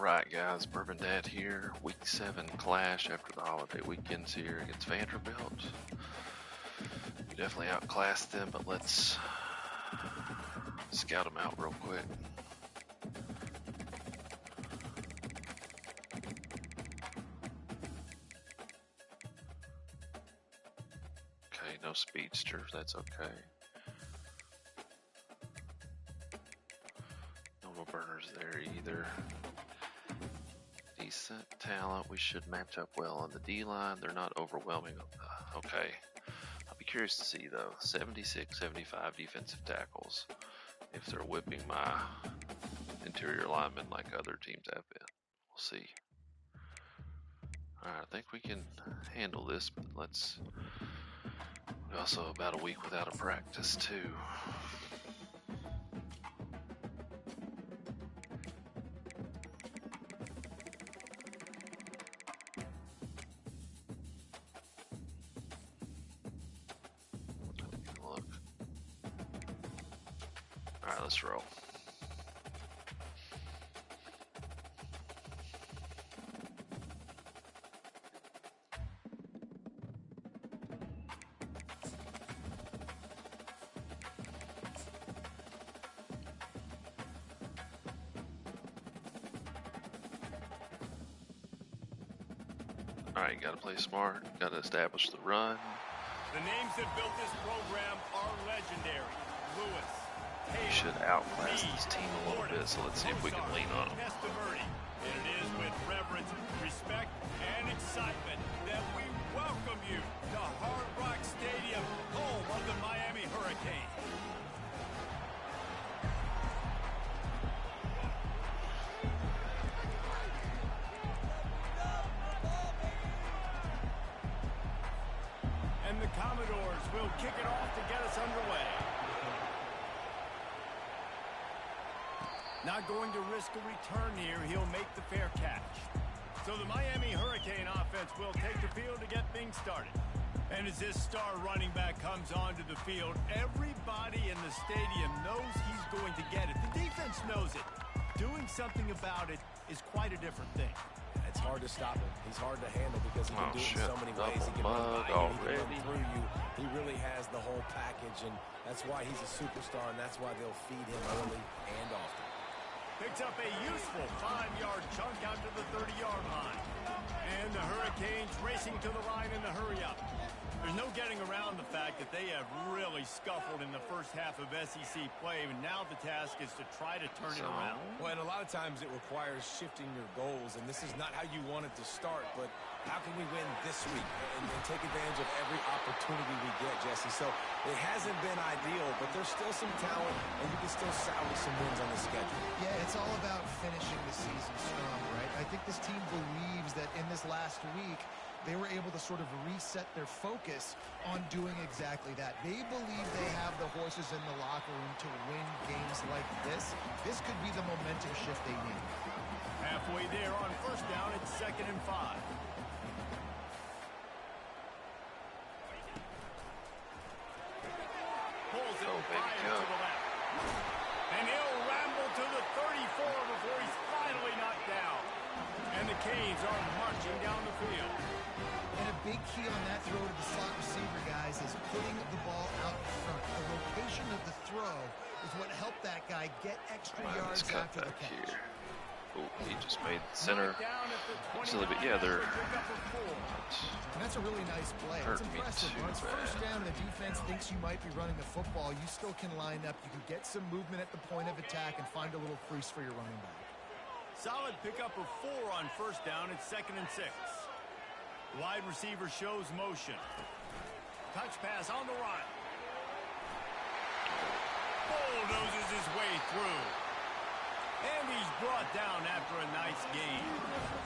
Alright guys, Bourbon Dad here. Week 7 clash after the holiday weekends here against Vanderbilt. We definitely outclassed them, but let's scout them out real quick. Okay, no speedsters, that's okay. No burners there either. Decent talent. We should match up well on the D-line. They're not overwhelming. Okay. I'll be curious to see, though. 76, 75 defensive tackles. If they're whipping my interior linemen like other teams have been. We'll see. Alright, I think we can handle this, but let's... We're also about a week without a practice, too. Alright, let's roll. Alright, gotta play smart, gotta establish the run. The names that built this program are legendary. Lewis, Taylor, We should outclass this team a little bit, so let's see if we can lean on them. And it is with reverence, respect, and excitement that we welcome you to Hard Rock Stadium, home of the Miami Hurricanes. And the Commodores will kick it off to get us underway. Not going to risk a return here. He'll make the fair catch. So the Miami Hurricane offense will take the field to get things started. And as this star running back comes onto the field, everybody in the stadium knows he's going to get it. The defense knows it. Doing something about it is quite a different thing. It's hard to stop him. He's hard to handle because he can do it in so many ways. He can Double run by you, mug he can run already. through you. He really has the whole package, and that's why he's a superstar, and that's why they'll feed him early and often. Picks up a useful 5-yard chunk out to the 30-yard line. And the Hurricanes racing to the line in the hurry-up. There's no getting around the fact that they have really scuffled in the first half of SEC play, and now the task is to try to turn it around. Well, and a lot of times it requires shifting your goals, and this is not how you want it to start, but how can we win this week and take advantage of every opportunity we get, Jesse? So it hasn't been ideal, but there's still some talent, and you can still salvage some wins on the schedule. Yeah, it's all about finishing the season strong, right? I think this team believes that in this last week, they were able to sort of reset their focus on doing exactly that. They believe they have the horses in the locker room to win games like this. This could be the momentum shift they need. Halfway there on first down, it's 2nd and 5. Pulls it and fires to the left. And he'll ramble to the 34 before he's finally knocked down. And the Canes are marching down the field. And a big key on that throw to the slot receiver, guys, is putting the ball out in front. The location of the throw is what helped that guy get extra yards after the catch. Here. Oh, he just made the center. Silly, but yeah, they're... And that's a really nice play. It's impressive. When it's first down and the defense thinks you might be running the football, you still can line up. You can get some movement at the point of attack and find a little crease for your running back. Solid pickup of 4 on first down. It's 2nd and 6. Wide receiver shows motion. Touch pass on the run. Bulldozes his way through. And he's brought down after a nice gain.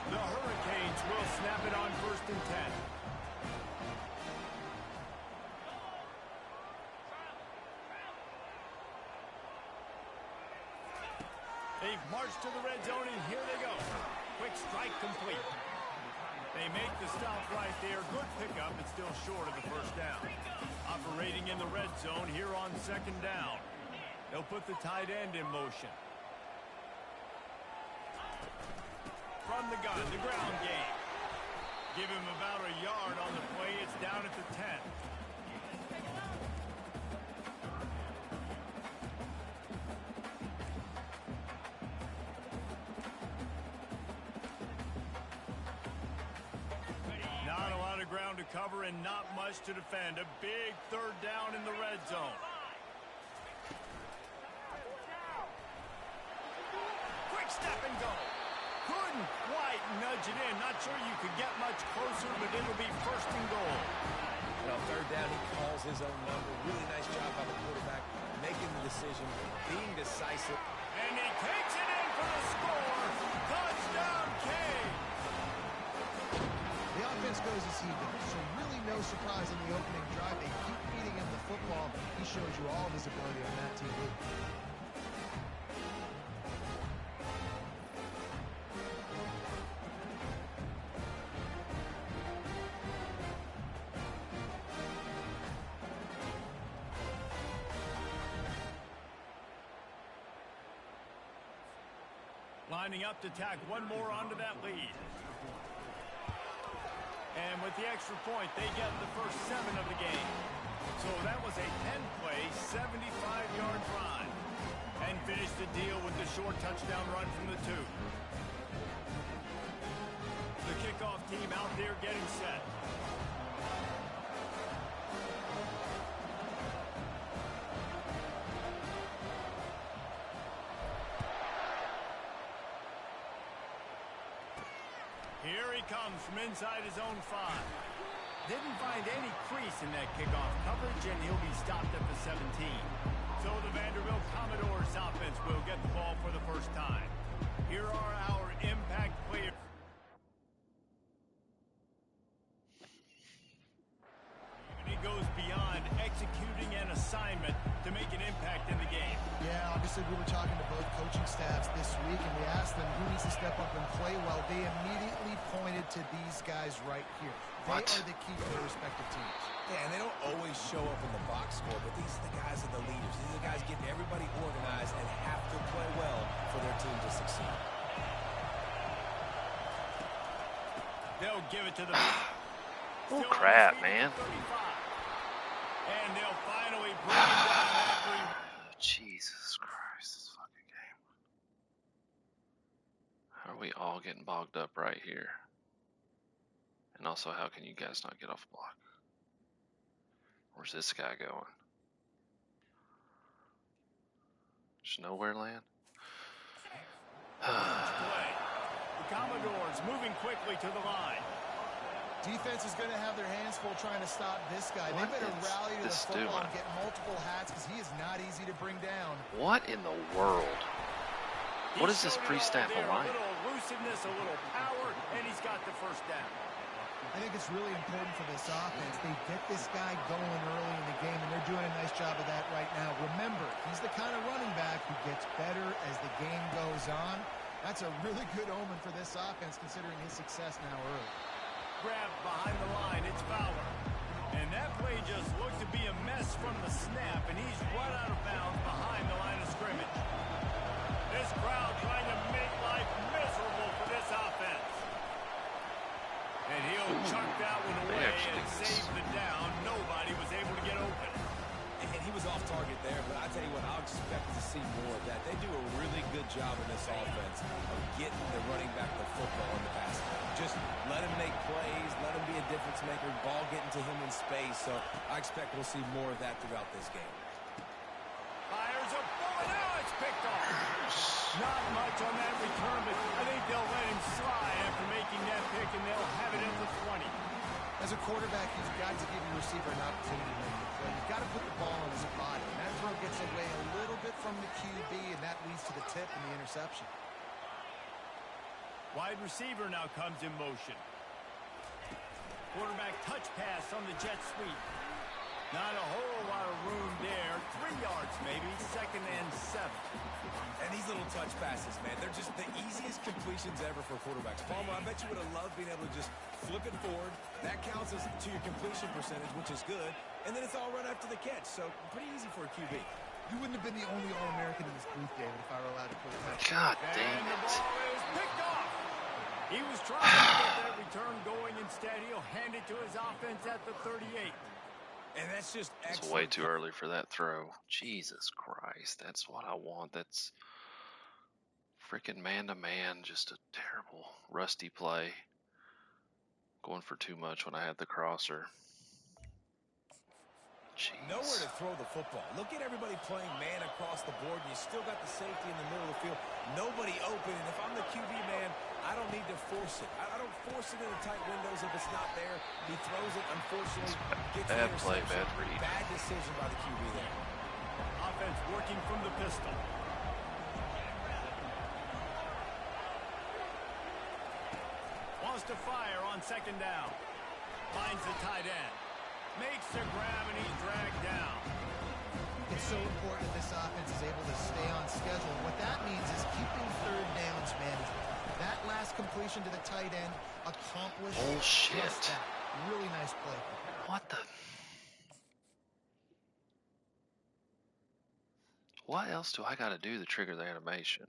The Hurricanes will snap it on 1st and 10. They've marched to the red zone, and here they go. Quick strike complete. They make the stop right there. Good pickup, but still short of the first down. Operating in the red zone here on 2nd down. They'll put the tight end in motion. the gun, the ground game. Give him about a yard on the play. It's down at the 10. Not a lot of ground to cover and not much to defend. A big third down in the red zone. Quick step and go. Couldn't quite nudge it in. Not sure you could get much closer, but it'll be first and goal. Well, third down, he calls his own number. Really nice job by the quarterback making the decision, being decisive. And he takes it in for the score. Touchdown, King. The offense goes as he goes, so really no surprise in the opening drive. They keep feeding him the football. He shows you all of his ability on that TV. Lining up to tack one more onto that lead. And with the extra point, they get the first 7 of the game. So that was a 10-play, 75-yard drive. And finished the deal with the short touchdown run from the 2. The kickoff team out there getting set. Here he comes from inside his own 5. Didn't find any crease in that kickoff coverage, and he'll be stopped at the 17. So the Vanderbilt Commodores offense will get the ball for the first time. Here are our impact players. And he goes beyond executing an assignment to make an impact in the game. Yeah, obviously we were talking to both coaching staffs this week, and we asked them who needs to step up and play well. They immediately pointed to these guys right here. They are the key for their respective teams. Yeah, and they don't always show up in the box score, but these are the guys that are the leaders. These are the guys getting everybody organized and have to play well for their team to succeed. They'll give it to the... Oh, crap, man. And they'll finally bring it down after he... Jesus Christ, this fucking game. How are we all getting bogged up right here? And also, how can you guys not get off block? Where's this guy going? Just nowhere land? The Commodores moving quickly to the line. Defense is going to have their hands full trying to stop this guy. They better rally to the football and get multiple hats because he is not easy to bring down. What in the world? What is this pre-snap alignment? A little elusiveness, a little power, and he's got the first down. I think it's really important for this offense. They get this guy going early in the game, and they're doing a nice job of that right now. Remember, he's the kind of running back who gets better as the game goes on. That's a really good omen for this offense, considering his success now early. Grabbed behind the line, it's Fowler. And that play just looked to be a mess from the snap, and he's right out of bounds behind the line of scrimmage. This crowd trying to make life miserable for this offense. And he'll chuck that one away and save the down. Nobody was able to get open. And he was off target there, but I tell you what, I'll expect to see more of that. They do a really good job in this offense of getting the running back the football in the pass. Just let him make plays, let him be a difference maker, ball getting to him in space. So I expect we'll see more of that throughout this game. Fires a bullet. Now it's picked off. Not much on that return, but I think they'll let him slide after making that pick, and they'll have it at the 20. As a quarterback, you've got to give your receiver an opportunity to make the play. You've got to put the ball in his body. And that throw gets away a little bit from the QB, and that leads to the tip and the interception. Wide receiver now comes in motion. Quarterback touch pass on the jet sweep. Not a whole lot of room there. 3 yards maybe, 2nd and 7. And these little touch passes, man, they're just the easiest completions ever for quarterbacks. Palmer, I bet you would have loved being able to just flip it forward. That counts as to your completion percentage, which is good. And then it's all right after the catch. So pretty easy for a QB. You wouldn't have been the only All-American in this booth, David, if I were allowed to put it out. God damn And the it. ball is picked off. He was trying to get that return going. Instead, he'll hand it to his offense at the 38. And that's just excellent. It's way too early for that throw. Jesus Christ, that's what I want. That's freaking man-to-man, just a terrible, rusty play. Going for too much when I had the crosser. Jeez. Nowhere to throw the football. Look at everybody playing man across the board, and you still got the safety in the middle of the field. Nobody open, and if I'm the QB man, I don't need to force it. I don't force it into tight windows if it's not there. He throws it, unfortunately, gets bad the play, interception. bad read. Bad decision by the QB there. Offense working from the pistol. Wants to fire on second down. Finds the tight end. Makes the grab, and he's dragged down. It's so important that this offense is able to stay on schedule. What that means is keeping third downs manageable. That last completion to the tight end accomplished just that. Really nice play. What the? What else do I got to do to trigger the animation?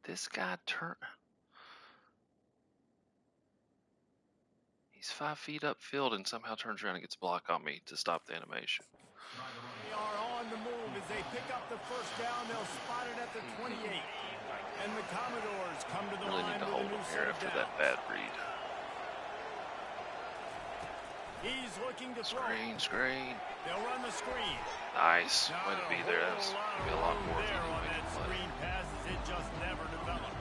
This guy He's 5 feet upfield and somehow turns around and gets a block on me to stop the animation. They are on the move as they pick up the first down. They'll spot it at the 28. And the Commodores come to the Really line need to with hold a new him here set of after downs. that bad read. He's looking to throw. Screen. They'll run the screen. Nice. Way to be there. That's going to be a lot more if you there can on make that a play. screen passes. It just never developed.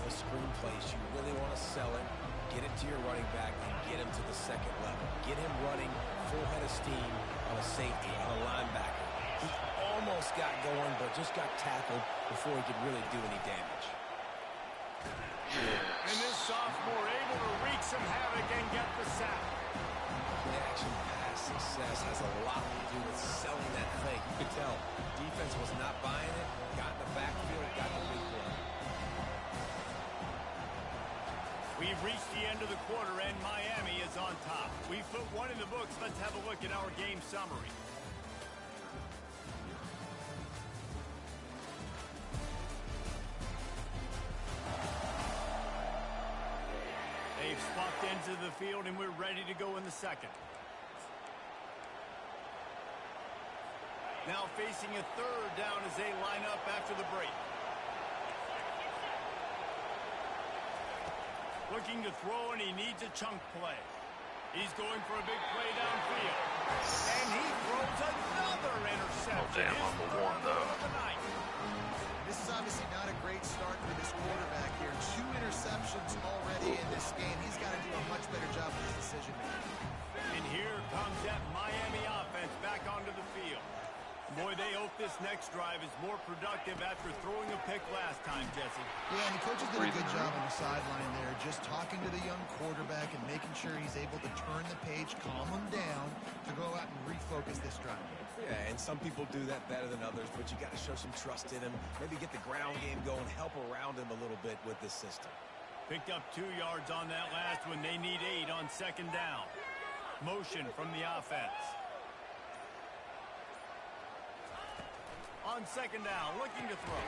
The screen plays, you really want to sell it, get it to your running back, and get him to the second level. Get him running full head of steam on a safety, on a linebacker. He almost got going, but just got tackled before he could really do any damage. And this sophomore able to wreak some havoc and get the sack. Play-action pass success has a lot to do with selling that thing. You could tell defense was not buying it, got in the backfield, got the big play. We've reached the end of the quarter, and Miami is on top. We've put one in the books. Let's have a look at our game summary. They've swapped into the field, and we're ready to go in the second. Now facing a third down as they line up after the break. Looking to throw, and he needs a chunk play. He's going for a big play downfield. And he throws another interception. Oh, damn, on the one, though. This is obviously not a great start for this quarterback here. 2 interceptions already in this game. He's got to do a much better job with his decision making. And here comes that Miami offense back onto the field. Boy, they hope this next drive is more productive after throwing a pick last time, Jesse. Yeah, and the coaches did a good job on the sideline there, just talking to the young quarterback and making sure he's able to turn the page, calm him down, to go out and refocus this drive. Yeah, and some people do that better than others, but you got to show some trust in him. Maybe get the ground game going, help around him a little bit with this system. Picked up 2 yards on that last one. They need 8 on second down. Motion from the offense. On second down, looking to throw.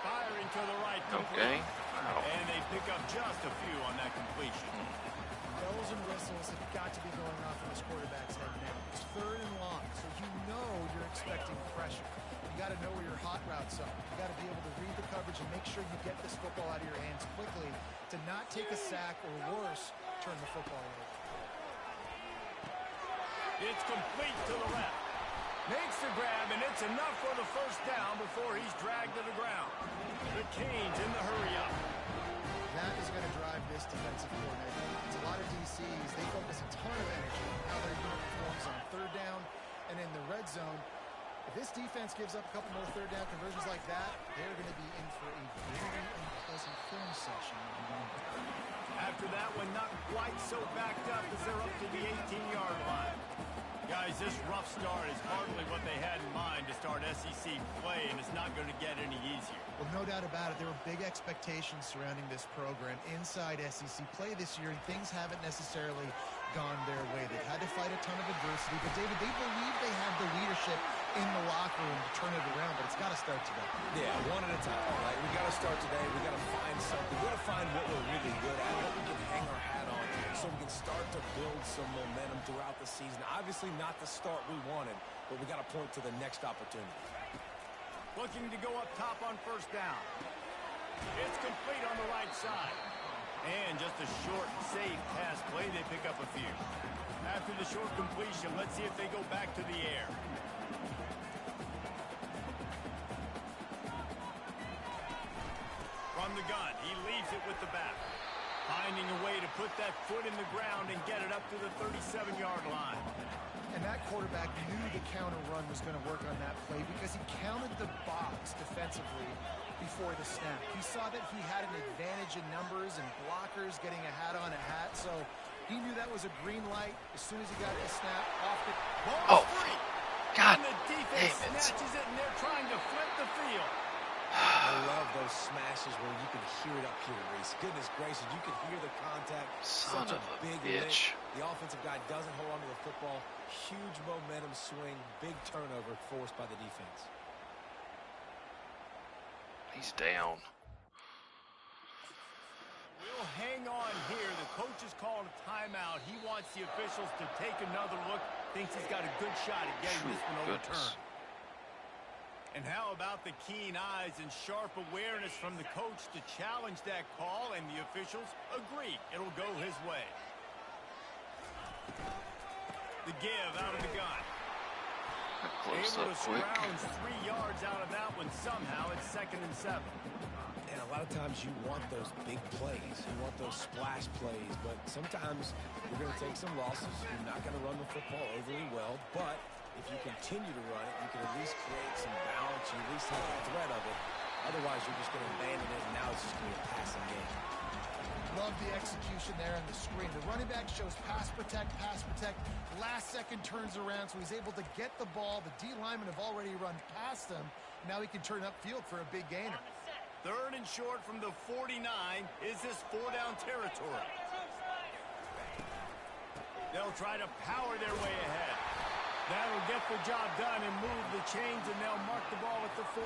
Firing to the right. Okay. Wow. And they pick up just a few on that completion. Bells and whistles have got to be going off in this quarterback's head now. It's third and long, so you know you're expecting pressure. You got to know where your hot routes are. You got to be able to read the coverage and make sure you get this football out of your hands quickly to not take a sack or worse, turn the football over. It's complete to the left. Makes the grab, and it's enough for the first down before he's dragged to the ground. The Canes in the hurry-up. That is going to drive this defensive coordinator. It's a lot of DCs. They focus a ton of energy on how their unit performs on third down and in the red zone. If this defense gives up a couple more third down conversions like that, they're going to be in for a very unpleasant film session. After that one, not quite so backed up as they're up to the 18-yard line. Guys, this rough start is hardly what they had in mind to start SEC play, and it's not going to get any easier. Well, no doubt about it. There were big expectations surrounding this program inside SEC play this year, and things haven't necessarily gone their way. They've had to fight a ton of adversity, but, David, they believe they have the leadership in the locker room to turn it around, but it's got to start today. Yeah, one at a time, right? We got to start today. We got to find something. We got to and start to build some momentum throughout the season. Obviously not the start we wanted, but we got to point to the next opportunity. Looking to go up top on first down. It's complete on the right side. And just a short, safe pass play. They pick up a few. After the short completion, let's see if they go back to the air. From the gun, he leaves it with the back. Finding a way to put that foot in the ground and get it up to the 37-yard line. And that quarterback knew the counter run was going to work on that play because he counted the box defensively before the snap. He saw that he had an advantage in numbers and blockers getting a hat on a hat, so he knew that was a green light. As soon as he got the snap off the ball, free. God and the defense snatches it, and they're trying to flip the field. I love those smashes where you can hear it up here, Reese. Goodness gracious, you can hear the contact. Son Such of a big bitch. lift. The offensive guy doesn't hold on to the football. Huge momentum swing, big turnover forced by the defense. He's down. We'll hang on here. The coach is calling a timeout. He wants the officials to take another look. Thinks he's got a good shot at getting this one overturned. And how about the keen eyes and sharp awareness from the coach to challenge that call, and the officials agree it'll go his way. The give out of the gun. Able to scrounge 3 yards out of that one somehow. It's 2nd and 7. And a lot of times you want those big plays. You want those splash plays. But sometimes you're going to take some losses. You're not going to run the football overly well. But if you continue to run it, you can at least create some balance. You at least have the threat of it. Otherwise, you're just going to abandon it, and now it's just going to be a passing game. Love the execution there on the screen. The running back shows pass protect, last second turns around, so he's able to get the ball. The D linemen have already run past him. Now he can turn upfield for a big gainer. 3rd and short from the 49. Is this 4-down territory? They'll try to power their way ahead. That'll get the job done and move the chains, and they'll mark the ball at the 45.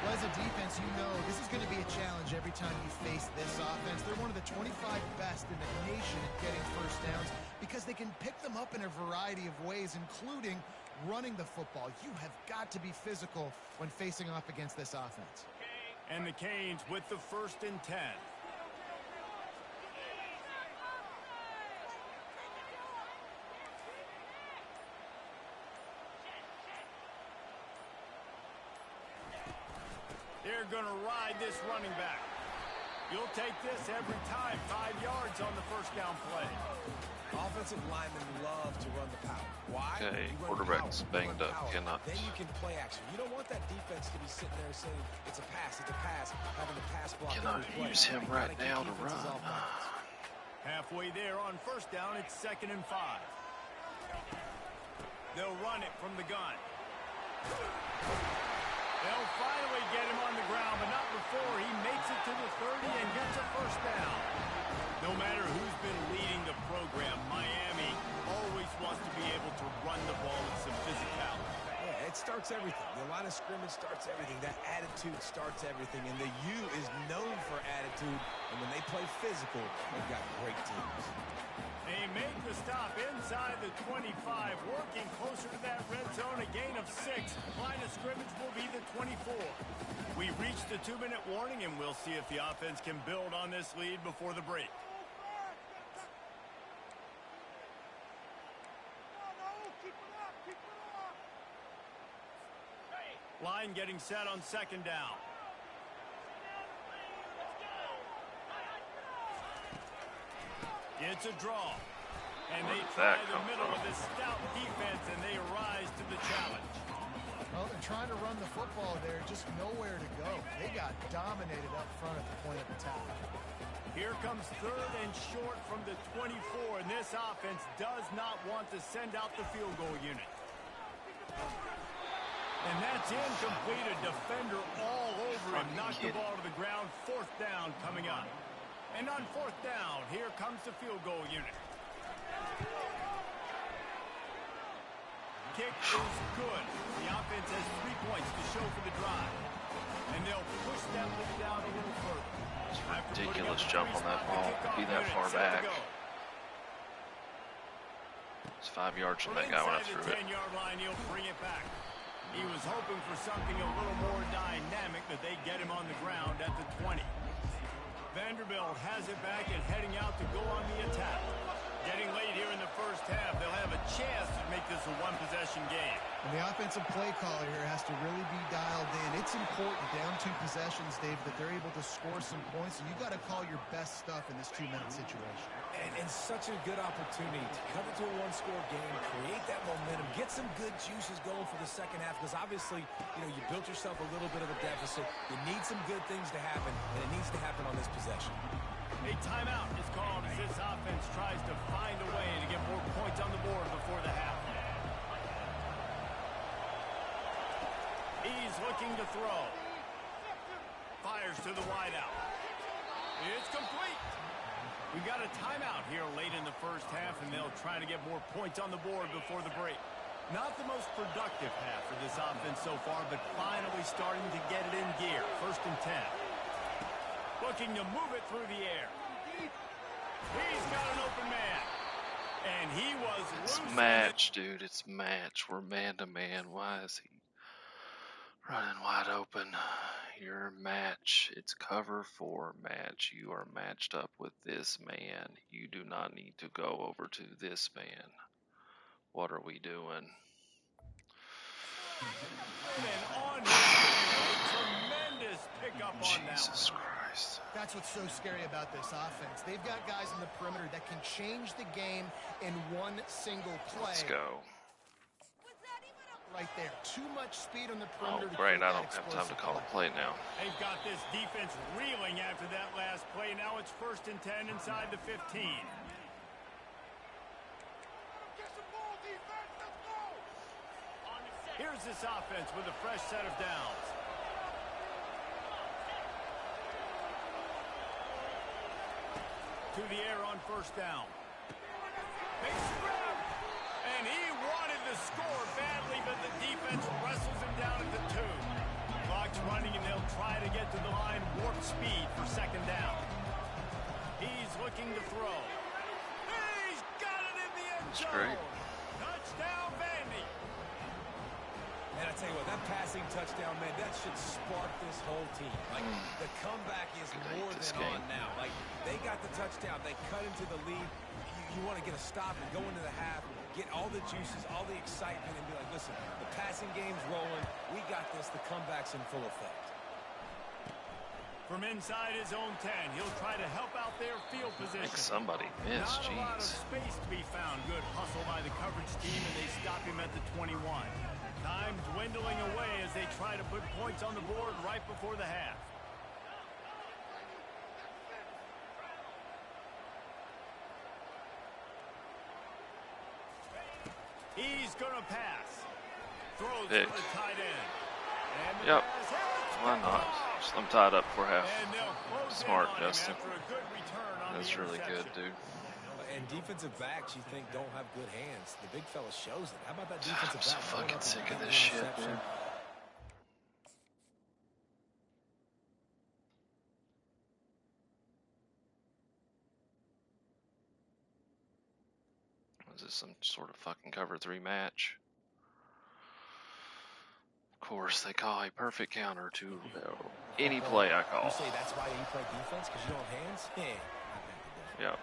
Well, as a defense, you know this is going to be a challenge every time you face this offense. They're one of the 25 best in the nation at getting first downs because they can pick them up in a variety of ways, including running the football. You have got to be physical when facing off against this offense. And the Canes with the 1st and 10. They're going to ride this running back. You'll take this every time. 5 yards on the 1st down play. Offensive linemen love to run the power. Why? Okay, quarterback's banged up. Cannot. Then you can play action. You don't want that defense to be sitting there saying it's a pass, having to pass block. Cannot use him right now to run. Halfway there on 1st down, it's 2nd and 5. They'll run it from the gun. They'll finally get him on the ground, but not before he makes it to the 30 and gets a 1st down. No matter who's been leading the program, Miami always wants to be able to run the ball with some physicality. Yeah, it starts everything. The line of scrimmage starts everything. That attitude starts everything. And the U is known for attitude. And when they play physical, they've got great teams. They make the stop inside the 25, working closer to that red zone, a gain of 6. Line of scrimmage will be the 24. We reach the 2-minute warning, and we'll see if the offense can build on this lead before the break. Line getting set on 2nd down. It's a draw. And they try the middle of this stout defense, and they rise to the challenge. Well, they're trying to run the football there, just nowhere to go. They got dominated up front at the point of attack. Here comes 3rd and short from the 24, and this offense does not want to send out the field goal unit. And that's incomplete. A defender all over him. Knocked the ball to the ground. 4th down coming up. And on 4th down, here comes the field goal unit. Kick is good. The offense has 3 points to show for the drive. And they'll push that one down a little further. It's a ridiculous jump on that ball to be that far back. 5 yards from that guy when I threw it. 10-yard line, he'll bring it back. He was hoping for something a little more dynamic, that they get him on the ground at the 20. Vanderbilt has it back and heading out to go on the attack. Getting late here in the first half, they'll have a chance to make this a one-possession game. And the offensive play caller here has to really be dialed in. It's important, down 2 possessions, Dave, that they're able to score some points. And you got to call your best stuff in this 2-minute situation. And such a good opportunity to cut it to a one-score game, create that momentum, get some good juices going for the second half, because obviously, you know, you built yourself a little bit of a deficit. You need some good things to happen, and it needs to happen on this possession. A timeout is called as this offense tries to find a way to get more points on the board before the half. He's looking to throw. Fires to the wideout. It's complete. We got a timeout here late in the first half, and they'll try to get more points on the board before the break. Not the most productive half for this offense so far, but finally starting to get it in gear. 1st and 10. Looking to move it through the air. He's got an open man. And he was loose. It's match, dude. It's match. We're man-to-man. Why is he running wide open? Your match. It's cover 4 match. You are matched up with this man. You do not need to go over to this man. What are we doing? And on his tremendous pickup on that. Jesus Christ. That's what's so scary about this offense. They've got guys in the perimeter that can change the game in one single play. Let's go. Right there. Too much speed on the perimeter. Oh, great. I don't have time to call a play now. They've got this defense reeling after that last play. Now it's 1st and 10 inside the 15. Here's this offense with a fresh set of downs. To the air on 1st down. Big scrap. And he wanted the score badly, but the defense wrestles him down at the 2. Clock's running, and they'll try to get to the line warp speed for 2nd down. He's looking to throw. He's got it in the end zone. That's great. Touchdown, Vandy. And I tell you what, that passing touchdown, man, that should spark this whole team. Like, the comeback is more than on now. Like, they got the touchdown. They cut into the lead. You want to get a stop and go into the half, get all the juices, all the excitement, and be like, listen, the passing game's rolling. We got this. The comeback's in full effect. From inside his own 10, he'll try to help out their field position. Make somebody miss. Not a lot of Jeez. space to be found. Good hustle by the coverage team, and they stop him at the 21. Time dwindling away as they try to put points on the board right before the half. He's going to pass. Throws to the tight end. And Yep. Why not? I'm tied up for half. Smart, Justin. That's really good, dude. And defensive backs, you think, don't have good hands. The big fella shows it. How about that defensive I'm so back? fucking sick of this shit, man. Is this some sort of fucking cover 3 match? Of course, they call a perfect counter to any play I call. You say that's why you play defense, because you don't have hands? Yeah. Yep.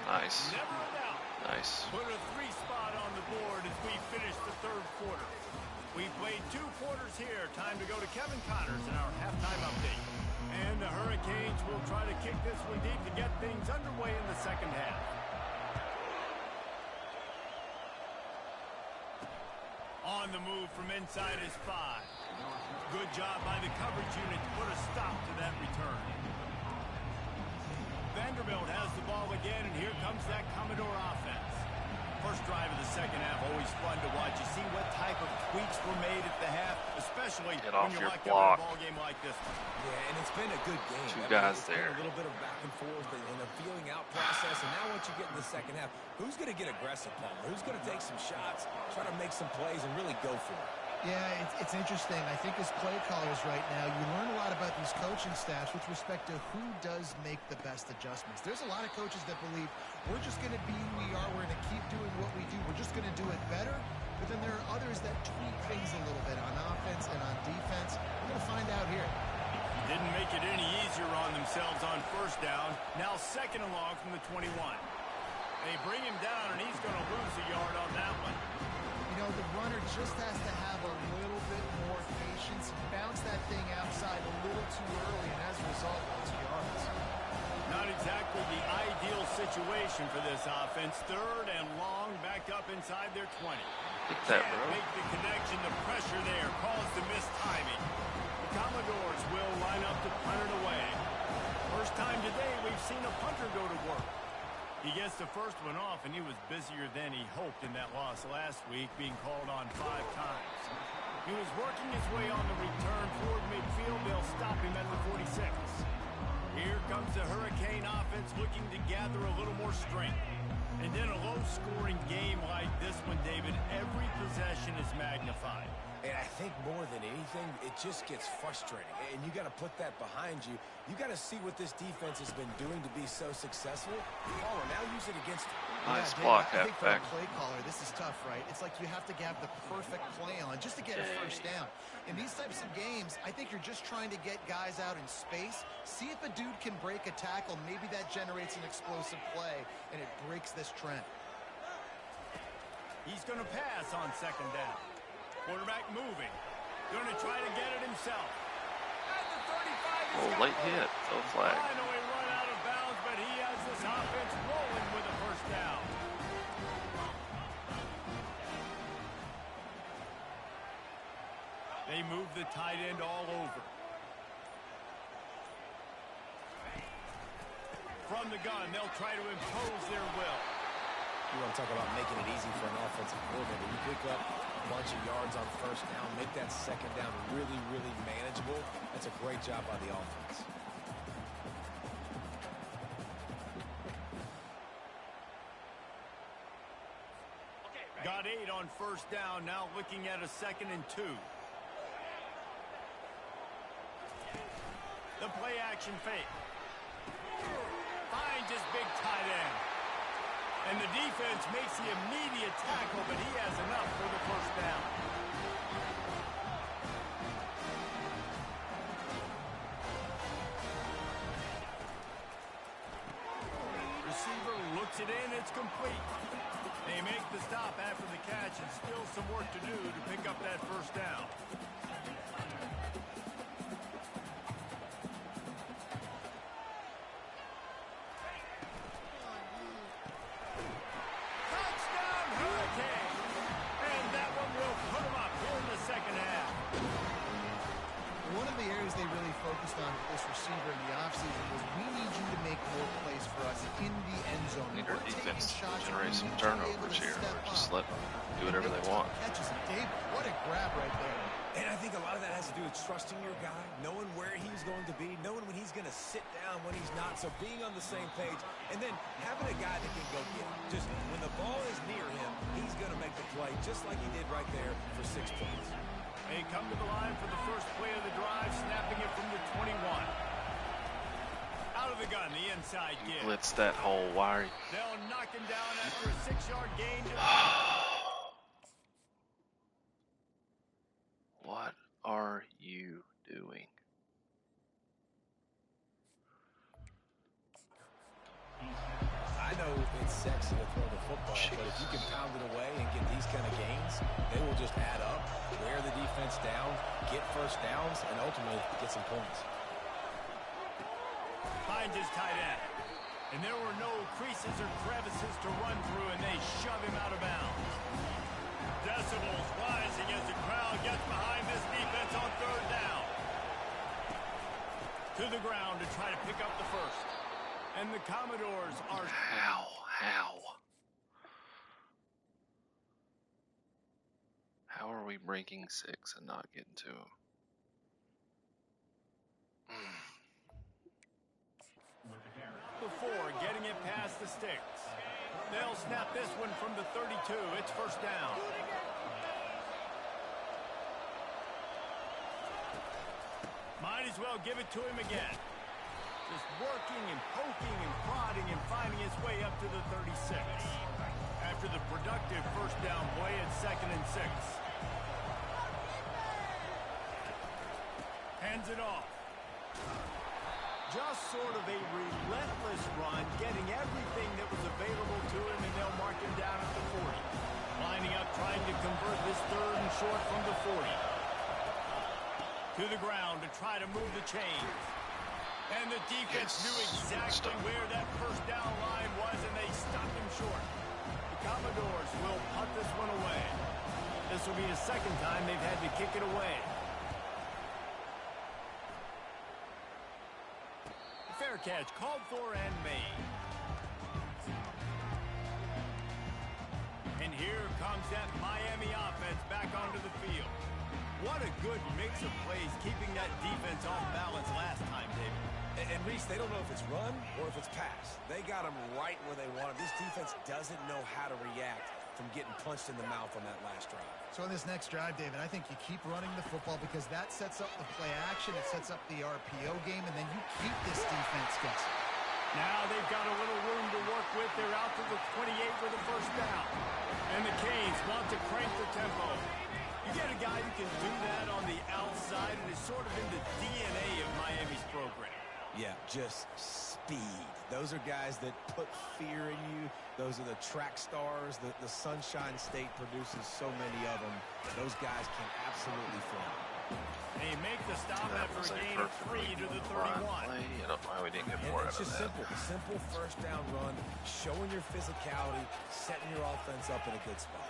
Nice. Never a doubt. Nice. Put a 3 spot on the board as we finish the 3rd quarter. We played 2 quarters here. Time to go to Kevin Connors in our halftime update. And the Hurricanes will try to kick this one deep to get things underway in the 2nd half. On the move from inside his 5. Good job by the coverage unit to put a stop to that return. Vanderbilt has the ball again, and here comes that Commodore offense. First drive of the 2nd half, always fun to watch. You see what type of tweaks were made at the half, especially when you're locked up in a ball game like this one. Yeah, and it's been a good game. 2 guys there. A little bit of back and forth and a feeling out process, and now once you get in the 2nd half, who's going to get aggressive, Palmer? Who's going to take some shots, try to make some plays, and really go for it? Yeah, it's interesting. I think as play callers right now, you learn a lot about these coaching staffs with respect to who does make the best adjustments. There's a lot of coaches that believe we're just going to be who we are. We're going to keep doing what we do. We're just going to do it better. But then there are others that tweak things a little bit on offense and on defense. We're going to find out here. Didn't make it any easier on themselves on first down. Now second and long from the 21. They bring him down, and he's going to lose a yard on that one. You know, the runner just has to have a little bit more patience. Bounce that thing outside a little too early, and as a result, lost yards. Not exactly the ideal situation for this offense. Third and long, back up inside their 20. Take that, bro. Can't make the connection. The pressure there caused the missed timing. The Commodores will line up to punt it away. First time today we've seen a punter go to work. He gets the first one off, and he was busier than he hoped in that loss last week, being called on 5 times. He was working his way on the return toward midfield. They'll stop him at the 46. Here comes the Hurricane offense looking to gather a little more strength. And then a low-scoring game like this one, David, every possession is magnified. And I think more than anything, it just gets frustrating. And you got to put that behind you. You got to see what this defense has been doing to be so successful. Caller, now use it against them. Nice Yeah, block, Dave, I think for a halfback. play caller, this is tough, right? It's like you have to have the perfect play on just to get a first down. In these types of games, I think you're just trying to get guys out in space, see if a dude can break a tackle. Maybe that generates an explosive play, and it breaks this trend. He's going to pass on second down. Quarterback moving. Going to try to get it himself. At the 35, Oh, late hit. No flag. finally run out of bounds, but he has this offense rolling with a first down. They move the tight end all over. From the gun, they'll try to impose their will. You want to talk about making it easy for an offensive coordinator. You pick up a bunch of yards on first down, make that second down really, really manageable. That's a great job by the offense. Got 8 on first down, now looking at a 2nd and 2. The play action fake. Finds his big tight end. And the defense makes the immediate tackle, but he has enough for the first down. Receiver looks it in, it's complete. They make the stop after the catch, and still some work to do to pick up that first down. Touchdown, Hurricane! And that one will put them up here in the second half. One of the areas they really focused on with this receiver in the offseason was we need you to make more plays for us in the end zone. Need our We're taking defense to shots generate and some we need you to be able turnovers to here, step or just up. let them do whatever they want. Catches it. Dave, what a grab right there. And I think a lot of that has to do with trusting your guy, knowing where he's going to be, knowing when he's going to sit down, when he's not, so being on the same page, and then having a guy that can go get it. Just when the ball is near him, he's going to make the play, just like he did right there for 6 points. They come to the line for the first play of the drive, snapping it from the 21. Out of the gun, the inside give. Blitz that hole. Why are you... They'll knock him down after a 6-yard gain. What are you doing? I know it's sexy to throw the football, but if you can pound it away and get these kind of gains, they will just add up, wear the defense down, get first downs, and ultimately get some points. Finds his tight end. And there were no creases or crevices to run through, and they shove him out of bounds. Decibels rising as the crowd gets behind this defense on third down. To the ground to try to pick up the first. And the Commodores are... How are we breaking 6 and not getting to him? The 4 getting it past the sticks. They'll snap this one from the 32. It's first down. as well give it to him again. Just working and poking and prodding and finding his way up to the 36. After the productive first down play at 2nd and 6. Hands it off. Just sort of a relentless run, getting everything that was available to him, and they'll mark him down at the 40. Lining up, trying to convert this 3rd and short from the 40. To the ground to try to move the chains. And the defense knew exactly where that first down line was, and they stopped him short. The Commodores will punt this one away. This will be the 2nd time they've had to kick it away. Fair catch called for and made. And here comes that Miami offense back onto the field. What a good mix of plays, keeping that defense off balance last time, David. And Reese, they don't know if it's run or if it's pass. They got them right where they want them. This defense doesn't know how to react from getting punched in the mouth on that last drive. So in this next drive, David, I think you keep running the football because that sets up the play action, it sets up the RPO game, and then you keep this defense guessing. Now they've got a little room to work with. They're out to the 28 with a first down. And the Canes want to crank the tempo. You get a guy who can do that on the outside, and it's sort of in the DNA of Miami's program. Yeah, just speed. Those are guys that put fear in you. Those are the track stars. The Sunshine State produces so many of them. Those guys can absolutely fly. They make the stop after a gain of 3 to the 31. I don't know why we didn't get more out of that. It's just simple first down run, showing your physicality, setting your offense up in a good spot.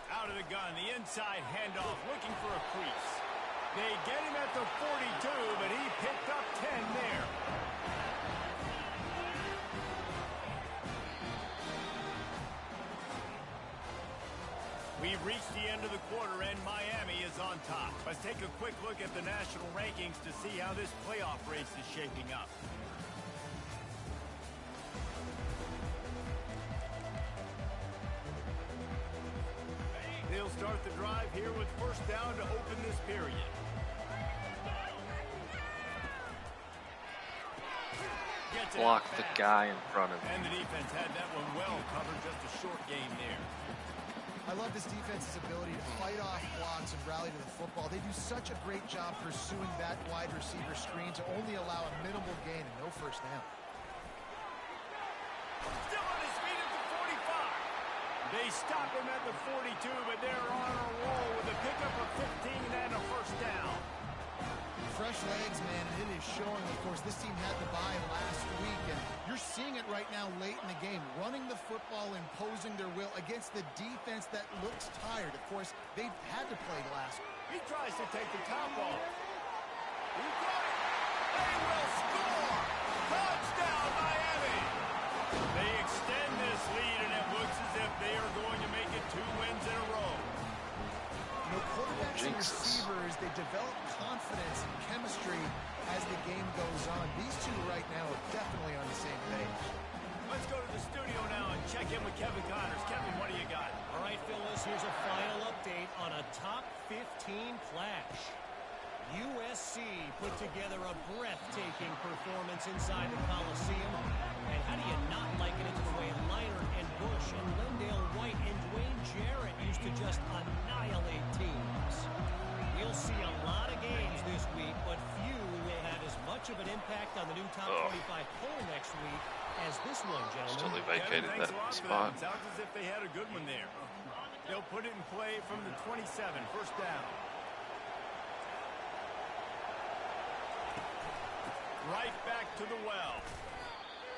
Out of the gun, the inside handoff, looking for a crease. They get him at the 42, but he picked up 10 there. We've reached the end of the quarter, and Miami is on top. Let's take a quick look at the national rankings to see how this playoff race is shaping up. They'll start the drive here with first down to open this period. Block the guy in front of him. And the defense had that one well covered, just a short gain there. I love this defense's ability to fight off blocks and rally to the football. They do such a great job pursuing that wide receiver screen to only allow a minimal gain and no first down. Still on his feet at the 45. They stop him at the 42, but they're on a roll with a pickup of 15 and a first down. Fresh legs, man, and it is showing. Of course, this team had the bye last week, and you're seeing it right now late in the game. Running the football, imposing their will against the defense that looks tired. Of course, they've had to play last week. He tries to take the top off. He got it. They will score. Touchdown, Miami. They extend this lead, and it looks as if they are going to make it 2 wins in a row. You know, quarterbacks and receivers, they develop confidence and chemistry as the game goes on. These two right now are definitely on the same page. Let's go to the studio now and check in with Kevin Connors. Kevin, what do you got? All right, Phyllis, here's a final update on a top 15 clash. USC put together a breathtaking performance inside the Coliseum. And how do you not liken it to the way Leinart and Bush and Lendale White and Dwayne Jarrett used to just annihilate teams? We'll see a lot of games this week, but few will have as much of an impact on the new top 25 poll next week as this one, gentlemen. Still they vacated that spot. It sounds as if they had a good one there. They'll put it in play from the 27, first down. Right back to the well.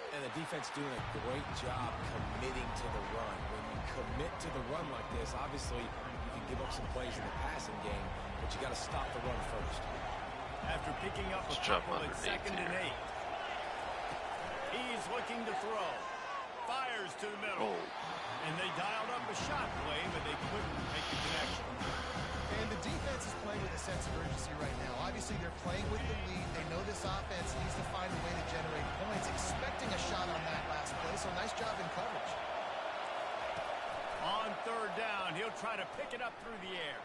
And the defense doing a great job committing to the run. When you commit to the run like this, obviously you can give up some plays in the passing game, but you got to stop the run first. After picking up a couple at 2nd and 8. He's looking to throw. Fires to the middle. And they dialed up a shot play, but they couldn't make the connection. And the defense is playing with a sense of urgency right now. Obviously, they're playing with the lead. They know this offense needs to find a way to generate points, expecting a shot on that last play, so nice job in coverage. On 3rd down, he'll try to pick it up through the air.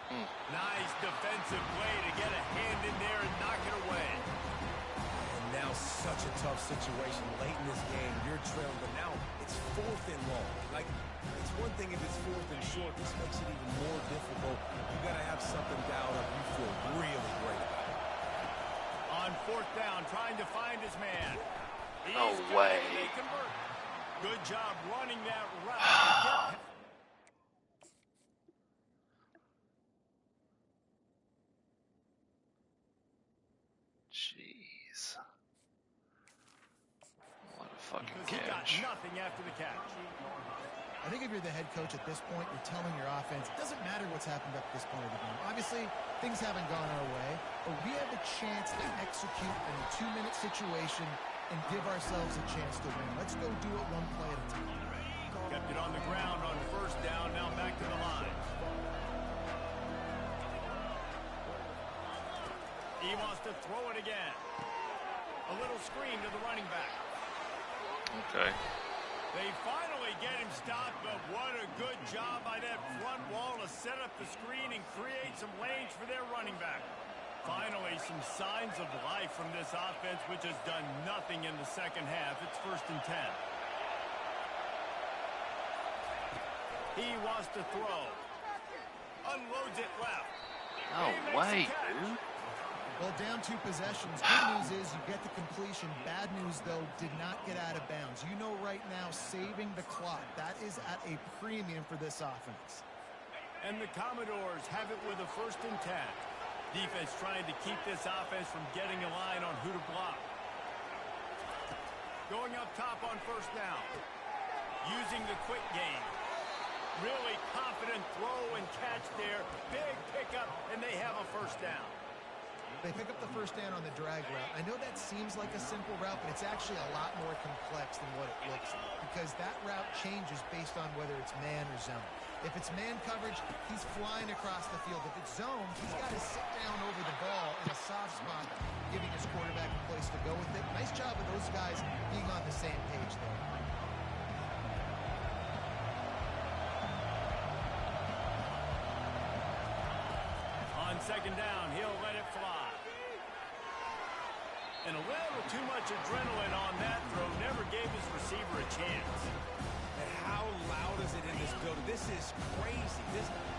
Nice defensive play to get a hand in there and knock it away. And now such a tough situation late in this game. You're trailing, but now it's 4th and long. Like, it's one thing if it's 4th and short. This makes it even more difficult. You got to have something dialed up. You feel really great about it. On 4th down, trying to find his man. No way. They convert. Good job running that route. Jeez. What a fucking He got catch. nothing after the catch. I think if you're the head coach at this point, you're telling your offense, it doesn't matter what's happened up to this point of the game. Obviously, things haven't gone our way, but we have a chance to execute in a 2-minute situation and give ourselves a chance to win. Let's go do it one play at a time. Kept it on the ground on 1st down, now back to the line. He wants to throw it again. A little screen to the running back. Okay. They finally get him stopped, but what a good job by that front wall to set up the screen and create some lanes for their running back. Finally, some signs of life from this offense, which has done nothing in the second half. It's 1st and 10. He wants to throw. Unloads it left. No way, dude. Well, down 2 possessions. Good news is you get the completion. Bad news, though, did not get out of bounds. You know right now, saving the clock, that is at a premium for this offense. And the Commodores have it with a 1st and 10. Defense trying to keep this offense from getting a line on who to block. Going up top on 1st down. Using the quick game. Really confident throw and catch there. Big pickup, and they have a 1st down. They pick up the 1st down on the drag route. I know that seems like a simple route, but it's actually a lot more complex than what it looks like because that route changes based on whether it's man or zone. If it's man coverage, he's flying across the field. If it's zone, he's got to sit down over the ball in a soft spot, giving his quarterback a place to go with it. Nice job of those guys being on the same page there. On 2nd down, he'll let it fly. And a little too much adrenaline on that throw. Never gave his receiver a chance. And how loud is it in this building? This is crazy.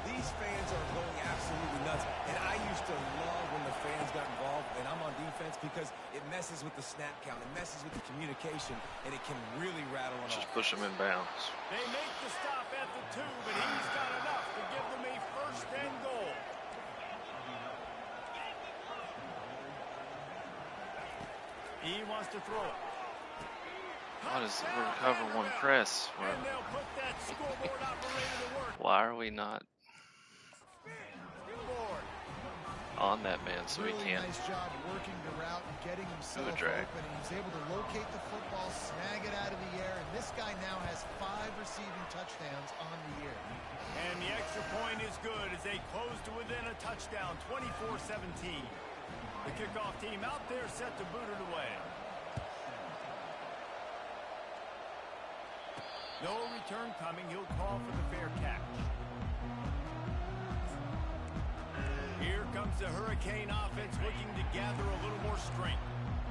These fans are going absolutely nuts. And I used to love when the fans got involved, and I'm on defense because it messes with the snap count. It messes with the communication, and it can really rattle on Just off. push him in bounds. They make the stop at the 2, but he's got enough to give them a 1st and goal. He wants to throw it. What is it? We're covering one press. And they'll put that scoreboard operator to work. Why are we not on that man so he Really can't? nice job working the route and getting himself Do a drag. open. And he was able to locate the football, snag it out of the air, and this guy now has 5 receiving touchdowns on the year. And the extra point is good as they close to within a touchdown, 24-17. The kickoff team out there set to boot it away. No return coming. He'll call for the fair catch. Here comes the Hurricane offense looking to gather a little more strength.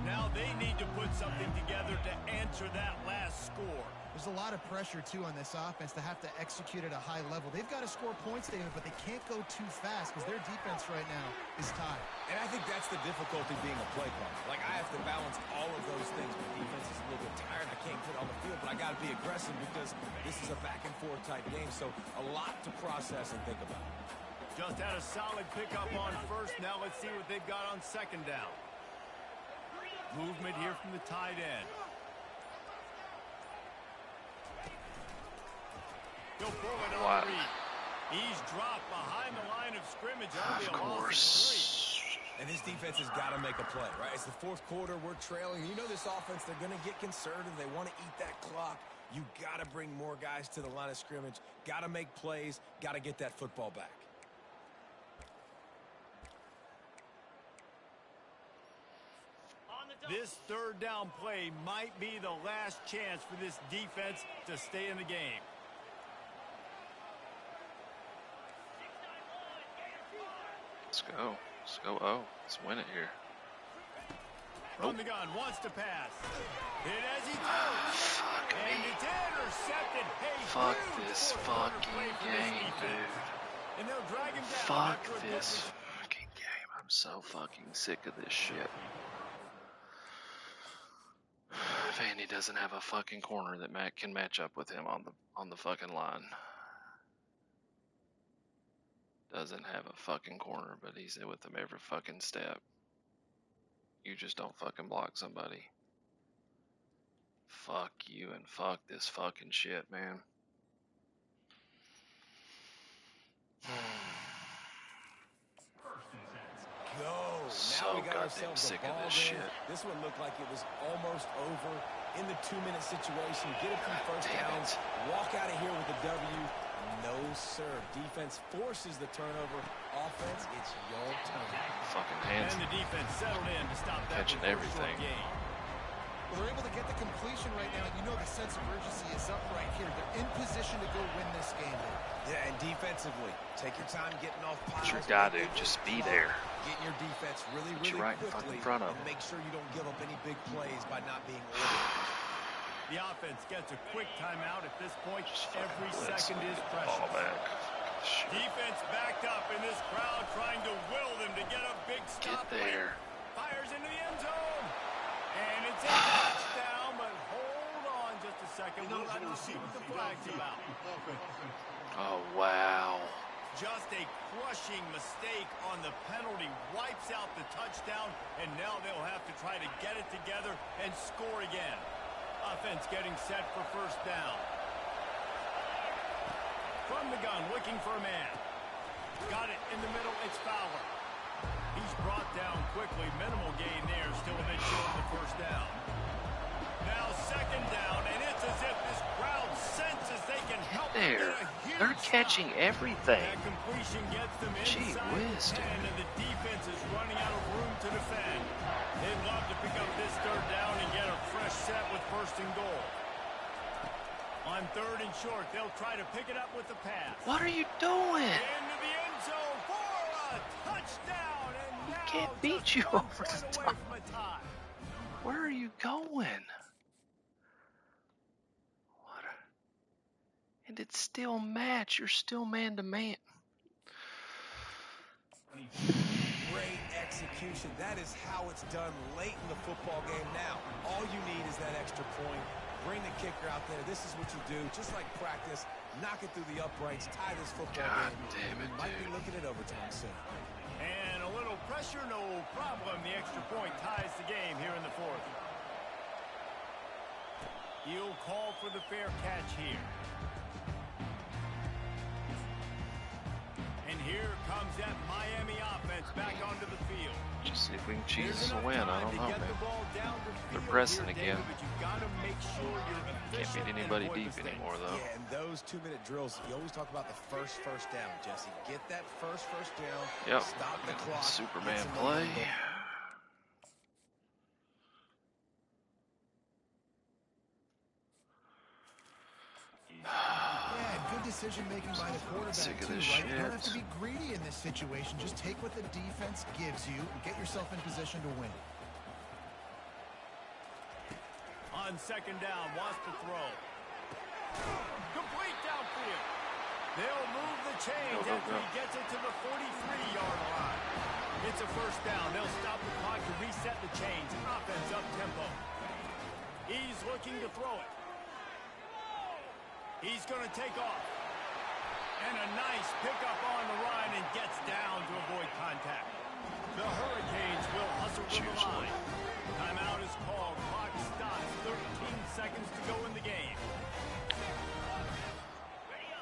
Now they need to put something together to answer that last score. There's a lot of pressure, too, on this offense to have to execute at a high level. They've got to score points, David, but they can't go too fast because their defense right now is tied. And I think that's the difficulty being a play caller. Like, I have to balance all of those things. My defense is a little bit tired. I can't get on the field, but I got to be aggressive because this is a back-and-forth type game. So a lot to process and think about. Just had a solid pickup on 1st. Now let's see what they've got on 2nd down. Movement here from the tight end. He'll pull it on the read. He's dropped behind the line of scrimmage. Of course. And this defense has got to make a play, right? It's the 4th quarter. We're trailing. You know this offense, they're going to get conservative. They want to eat that clock. You got to bring more guys to the line of scrimmage. Got to make plays. Got to get that football back. This 3rd down play might be the last chance for this defense to stay in the game. go. Let's go. Oh, let's win it here. From the gun, wants to pass. Hit as he throws. Fuck And me. it's intercepted. Hey, Fuck huge this fourth quarter fucking play for this game, defense. dude. And they'll drag him down Fuck after a this good fucking game. I'm so fucking sick of this shit. Vandy doesn't have a fucking corner that Matt can match up with him on the fucking line. Doesn't have a fucking corner, but he's there with him every fucking step. You just don't fucking block somebody. Fuck you and fuck this fucking shit, man. Go. So Now we got goddamn ourselves a sick of ball this game. shit. This one looked like it was almost over in the 2-minute situation. Get a few first damn downs. it. Walk out of here with a W. No, sir. Defense forces the turnover. Offense, it's your turn. Fucking hands And the defense settled in to stop that catching reverse everything. game. Well, they're able to get the completion right now. You know the sense of urgency is up right here. They're in position to go win this game here. Yeah, and defensively, take your time getting off piles. It's your guy, make dude. it Just be clock. there. Get your defense really, Put you really right in quickly fucking front of and them. make sure you don't give up any big plays by not being organized. The offense gets a quick timeout at this point. Just fucking Every blitz second and is get the ball precious. back. Shit. Defense backed up in this crowd trying to will them to get a big stop. Get there. Fires into the end zone. And it's a touchdown, but hold on just a second. We'll let them see what the flag's about. Oh, wow. Just a crushing mistake on the penalty wipes out the touchdown, and now they'll have to try to get it together and score again. Offense getting set for first down. From the gun, looking for a man. Got it in the middle, it's Fowler. He's brought down quickly, minimal gain there, still a bit short of the first down. Now second down, and it's as if this crowd senses they can help them There. get a huge They're catching stop. everything. That completion gets them Gee inside whiz, the 10, dude. and the defense is running out of room to defend. They'd love to pick up this third down and get a fresh set with first and goal. On third and short, they'll try to pick it up with the pass. What are you doing? Into the end zone for a touchdown, and now can't beat just you 1 over point the away top. from a tie. Where are you going? And it's still match. You're still man to man. Great execution. That is how it's done late in the football game. Now, all you need is that extra point. Bring the kicker out there. This is what you do. Just like practice, knock it through the uprights, tie this football God game. damn it, We might be dude. looking at overtime soon. And a little pressure, no problem. The extra point ties the game here in the fourth. He'll call for the fair catch here. And here comes that Miami offense back onto the field. Just see if we can There's cheese enough a win. I time don't to know, get the man. ball down the They're field pressing here, again. David, but you've got to make sure you're Can't efficient beat and anybody avoid deep mistakes. anymore, though. Yeah, and those 2-minute drills, you always talk about the first down, Jesse. Get that first down. Yep. Stop the clock. Superman get some play. momentum. Yeah, good decision-making by the quarterback, Sick of too, this right? You don't shit. have to be greedy in this situation. Just take what the defense gives you and get yourself in position to win. On second down, wants to throw. Complete downfield. They'll move the chains Go, go, after go. he gets it to the 43-yard line. It's a first down. They'll stop the clock to reset the chains. Offense up tempo. He's looking to throw it. He's going to take off. And a nice pickup on the run and gets down to avoid contact. The Hurricanes will hustle to the line. Timeout is called. Clock stops. 13 seconds to go in the game.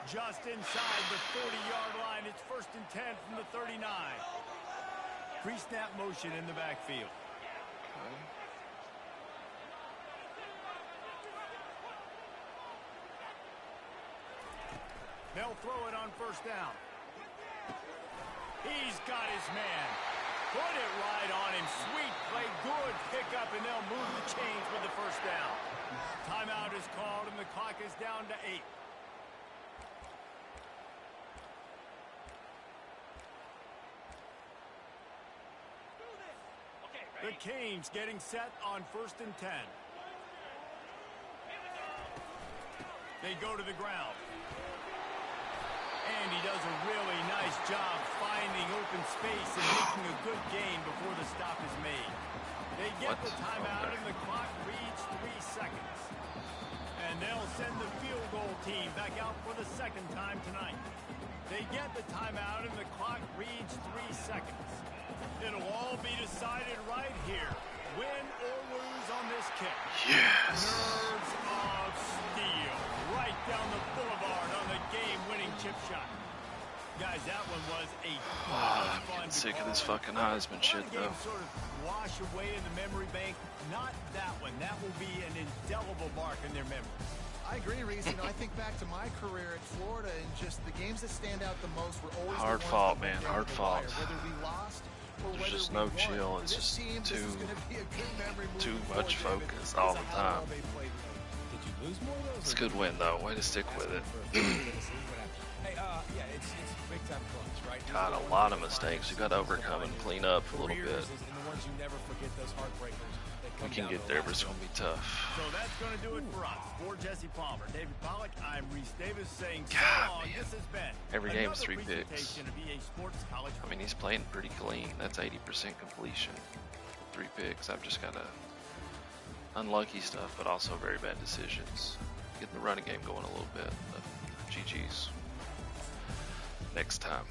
Just inside the 40-yard line. It's first and 10 from the 39. Pre-snap motion in the backfield. They'll throw it on first down. He's got his man. Put it right on him. Sweet play. Good pickup, and they'll move the chains with the first down. Timeout is called, and the clock is down to 8. The Canes getting set on 1st and 10. They go to the ground. And he does a really nice job finding open space and making a good gain before the stop is made. They get the timeout and the clock reads 3 seconds. And they'll send the field goal team back out for the second time tonight. They get the timeout and the clock reads 3 seconds. It'll all be decided right here. Win or lose on this kick. Yes. Nerves of steel. Right down the boulevard on the game-winning chip shot. Guys, that one was a I'm getting sick of this fucking Heisman shit, though. Sort of wash away in the memory bank. Not that one. That will be an indelible mark in their memories. I agree, Reese. I think back to my career at Florida, and just the games that stand out the most were always hard the ones fought, that man. went Hard down the fought. wire, whether we lost or There's whether just we no won. chill. For It's this just team, this is gonna be a good memory too moving much forward, David. focus all the It's how time. they played today. Did you lose more of those? It's a good win, though. Way to stick with it. Hey, yeah, it's big time clutch, right? God, a lot of mistakes. You got to overcome and clean up a little bit. And the ones you never forget, those heartbreakers. We can get there, but it's going to be tough. So that's going to do it for us. For Jesse Palmer, David Pollack, I'm Reese Davis saying so God, long. man. This has been Every game's another 3 picks. presentation of EA Sports College. I mean, he's playing pretty clean. That's 80% completion. 3 picks. I've just got unlucky stuff, but also very bad decisions. Getting the running game going a little bit. But GG's. Next time.